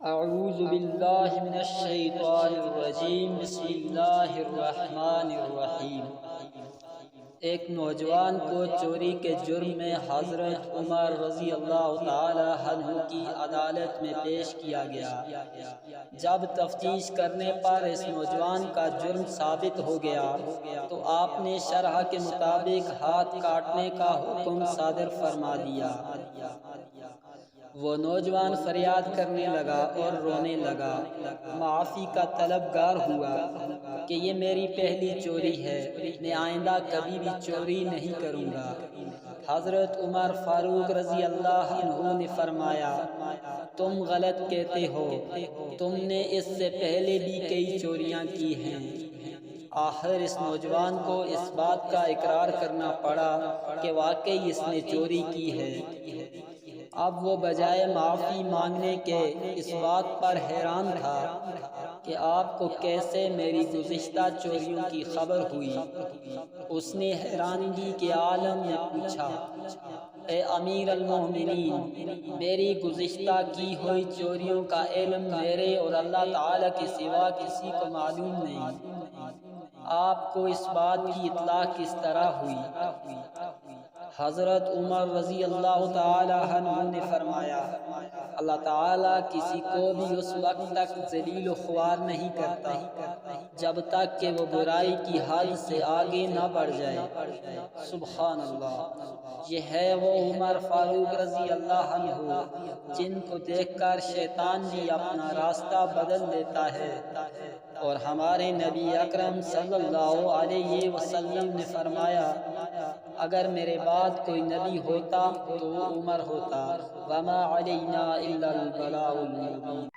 اعوذ باللہ من الشیطان الرجیم بسم اللہ الرحمن الرحیم۔ ایک نوجوان کو چوری کے جرم میں حضرت عمر رضی اللہ تعالی عنہ کی عدالت میں پیش کیا گیا۔ جب تفتیش کرنے پر اس نوجوان کا جرم ثابت ہو گیا تو آپ نے شرع کے مطابق ہاتھ کاٹنے کا حکم صادر فرما دیا۔ وہ نوجوان فریاد کرنے لگا اور رونے لگا، معافی کا طلبگار ہوا کہ یہ میری پہلی چوری ہے، میں آئندہ کبھی بھی چوری نہیں کروں گا۔ حضرت عمر فاروق رضی اللہ عنہ نے فرمایا، تم غلط کہتے ہو، تم نے اس سے پہلے بھی کئی چوریاں کی ہیں۔ آخر اس نوجوان کو اس بات کا اقرار کرنا پڑا کہ واقعی اس نے چوری کی ہے۔ اب وہ بجائے معافی مانگنے کے اس بات پر حیران تھا کہ آپ کو کیسے میری گزشتہ چوریوں کی خبر ہوئی۔ اس نے حیرانگی کے عالم میں پوچھا، اے امیر المومنین، میری گزشتہ کی ہوئی چوریوں کا علم میرے اور اللہ تعالی کے سوا کسی کو معلوم نہیں، آپ کو اس بات کی اطلاع کس طرح ہوئی؟ حضرت عمر رضی اللہ تعالی عنہ نے فرمایا، اللہ تعالیٰ کسی کو بھی اس وقت تک ذلیل و خوار نہیں کرتا جب تک کہ وہ برائی کی حد سے آگے نہ بڑھ جائے۔ سبحان اللہ، یہ ہے وہ عمر فاروق رضی اللہ عنہ جن کو دیکھ کر شیطان بھی اپنا راستہ بدل لیتا ہے، اور ہمارے نبی اکرم صلی اللہ علیہ وسلم نے فرمایا، اگر میرے بعد کوئی نبی ہوتا تو عمر ہوتا، وما علینا الا البلاغ المبین۔